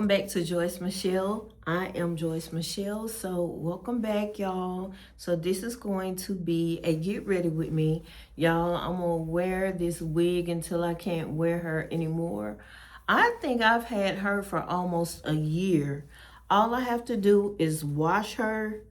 back to Joyce Michelle. I am Joyce Michelle. So welcome back, y'all. So this is going to be a get ready with me. Y'all, I'm gonna wear this wig until I can't wear her anymore. I think I've had her for almost a year. All I have to do is wash her.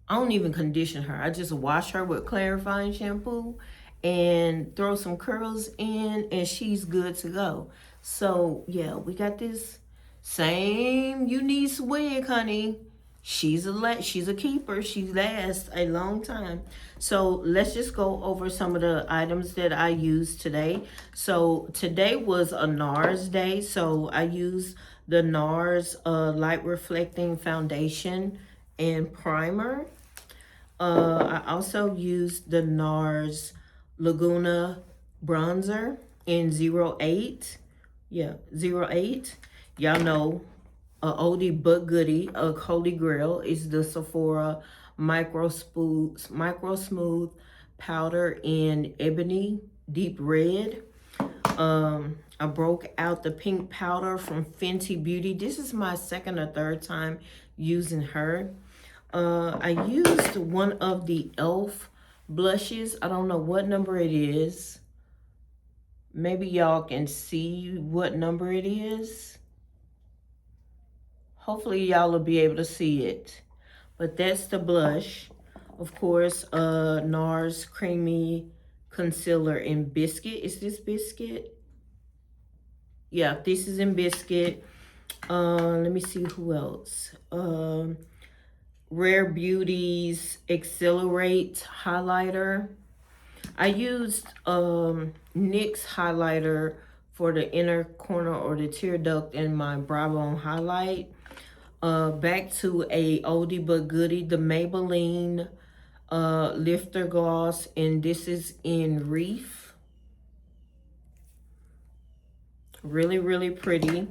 I don't even condition her. I just wash her with clarifying shampoo and throw some curls in and she's good to go. So yeah, we got this same UNice wig, honey. She's a keeper. She lasts a long time. So let's just go over some of the items that I used today. So today was a NARS day. So I used the NARS light reflecting foundation and primer. I also used the NARS Laguna bronzer in 08. Yeah, 08. Y'all know a oldie but goodie, a holy grail is the Sephora micro smooth powder in ebony deep red. I broke out the pink powder from Fenty Beauty. This is my second or third time using her. I used one of the e.l.f. blushes. I don't know what number it is. Maybe y'all can see what number it is. Hopefully y'all will be able to see it. But that's the blush. Of course, NARS Creamy Concealer in Biscuit. Is this Biscuit? Yeah, this is in Biscuit. Let me see who else. Rare Beauty's Accelerate highlighter. I used NYX highlighter for the inner corner or the tear duct in my brow bone highlight. Back to a oldie but goodie, the Maybelline lifter gloss, and this is in Reef. Really, really pretty.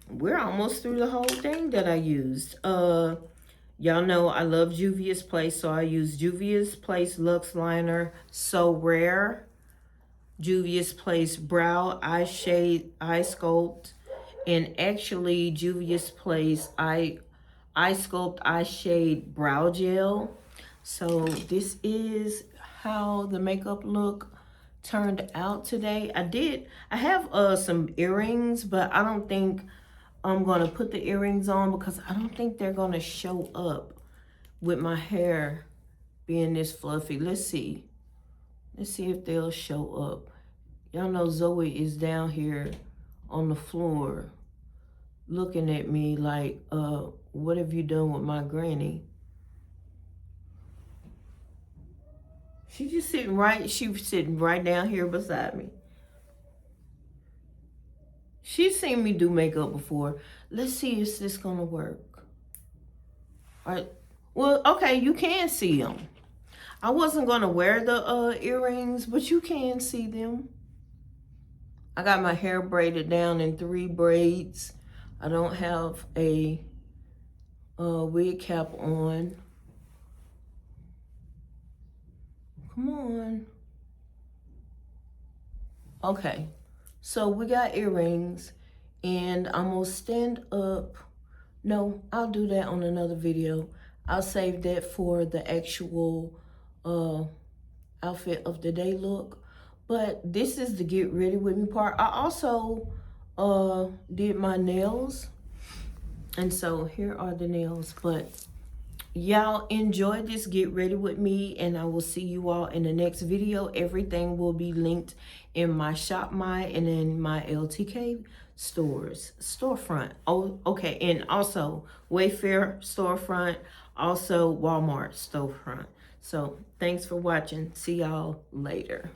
We're almost through the whole thing that I used. Y'all know I love Juvia's Place, so I use Juvia's Place Luxe Liner, So Rare, Juvia's Place Brow Eye Sculpt, and actually Juvia's Place Eye Sculpt Eye Shade Brow Gel. So this is how the makeup look turned out today. I have some earrings, but I don't think I'm gonna put the earrings on because I don't think they're gonna show up with my hair being this fluffy. Let's see if they'll show up. Y'all know Zoe is down here on the floor looking at me like, what have you done with my granny? She's sitting right down here beside me. She's seen me do makeup before. Let's see if this gonna work. All right. Well, okay, you can see them. I wasn't gonna wear the earrings, but you can see them. I got my hair braided down in 3 braids. I don't have a wig cap on. Come on. Okay. So we got earrings, and I'm gonna stand up. No, I'll do that on another video. I'll save that for the actual outfit of the day look. But this is the get ready with me part. I also did my nails, and so here are the nails. But y'all enjoy this get ready with me, and I will see you all in the next video. Everything will be linked in my Shop My and in my LTK storefront. Oh, okay, and also Wayfair storefront, also Walmart storefront. So thanks for watching. See y'all later.